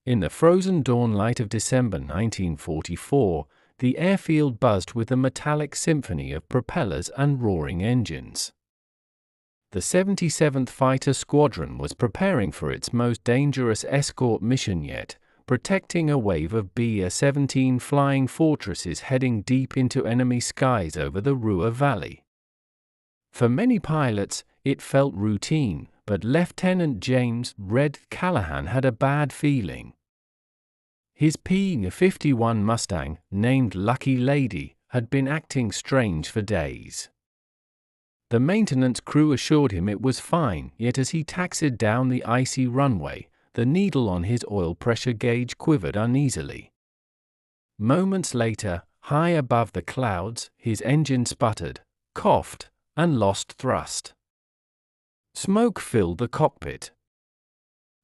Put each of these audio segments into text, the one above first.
In the frozen dawn light of December 1944, the airfield buzzed with the metallic symphony of propellers and roaring engines. The 77th Fighter Squadron was preparing for its most dangerous escort mission yet, protecting a wave of B-17 flying fortresses heading deep into enemy skies over the Ruhr Valley. For many pilots, it felt routine, but Lieutenant James "Red" Callahan had a bad feeling. His P-51 Mustang, named Lucky Lady, had been acting strange for days. The maintenance crew assured him it was fine, yet as he taxied down the icy runway, the needle on his oil pressure gauge quivered uneasily. Moments later, high above the clouds, his engine sputtered, coughed, and lost thrust. Smoke filled the cockpit.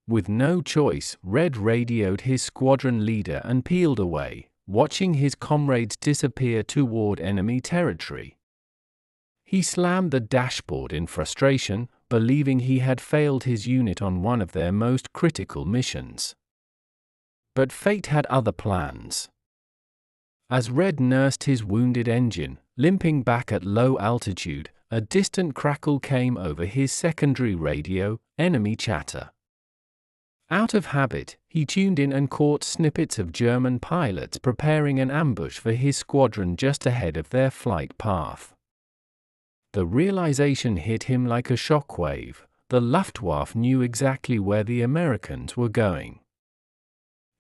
With no choice, Red radioed his squadron leader and peeled away, watching his comrades disappear toward enemy territory. He slammed the dashboard in frustration, believing he had failed his unit on one of their most critical missions. But fate had other plans. As Red nursed his wounded engine, limping back at low altitude, a distant crackle came over his secondary radio, enemy chatter. Out of habit, he tuned in and caught snippets of German pilots preparing an ambush for his squadron just ahead of their flight path. The realization hit him like a shockwave. The Luftwaffe knew exactly where the Americans were going.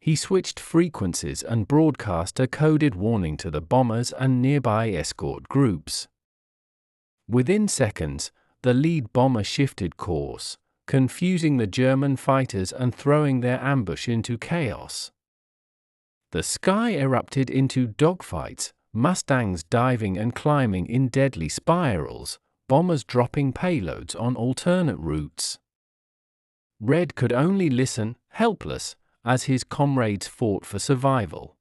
He switched frequencies and broadcast a coded warning to the bombers and nearby escort groups. Within seconds, the lead bomber shifted course, confusing the German fighters and throwing their ambush into chaos. The sky erupted into dogfights, Mustangs diving and climbing in deadly spirals, bombers dropping payloads on alternate routes. Red could only listen, helpless, as his comrades fought for survival.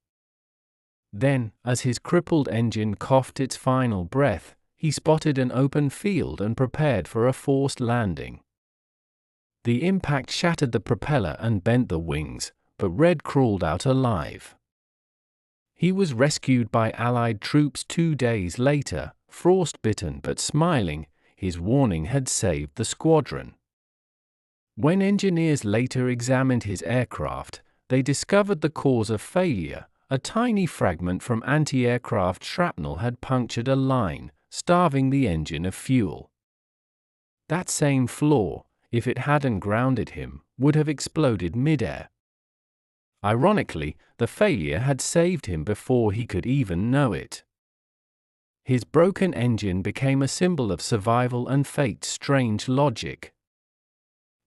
Then, as his crippled engine coughed its final breath, he spotted an open field and prepared for a forced landing. The impact shattered the propeller and bent the wings, but Red crawled out alive. He was rescued by Allied troops 2 days later, frostbitten but smiling. His warning had saved the squadron. When engineers later examined his aircraft, they discovered the cause of failure. A tiny fragment from anti-aircraft shrapnel had punctured a line, starving the engine of fuel. That same flaw, if it hadn't grounded him, would have exploded mid-air. Ironically, the failure had saved him before he could even know it. His broken engine became a symbol of survival and fate's strange logic.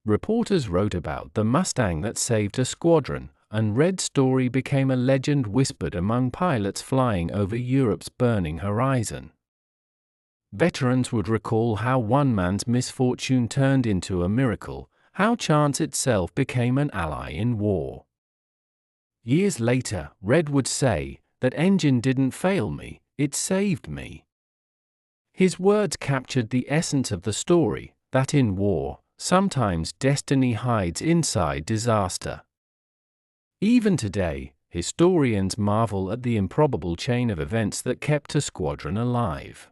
Reporters wrote about the Mustang that saved a squadron, and Red's story became a legend whispered among pilots flying over Europe's burning horizon. Veterans would recall how one man's misfortune turned into a miracle, how chance itself became an ally in war. Years later, Red would say, "That engine didn't fail me, it saved me." His words captured the essence of the story, that in war, sometimes destiny hides inside disaster. Even today, historians marvel at the improbable chain of events that kept a squadron alive.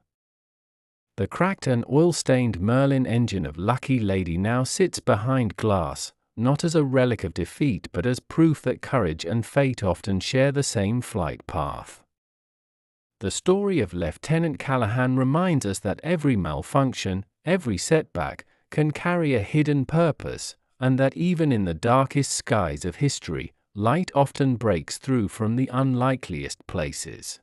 The cracked and oil-stained Merlin engine of Lucky Lady now sits behind glass, not as a relic of defeat but as proof that courage and fate often share the same flight path. The story of Lieutenant Callahan reminds us that every malfunction, every setback, can carry a hidden purpose, and that even in the darkest skies of history, light often breaks through from the unlikeliest places.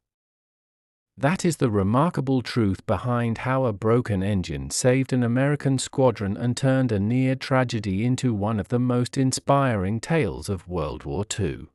That is the remarkable truth behind how a broken engine saved an American squadron and turned a near tragedy into one of the most inspiring tales of World War II.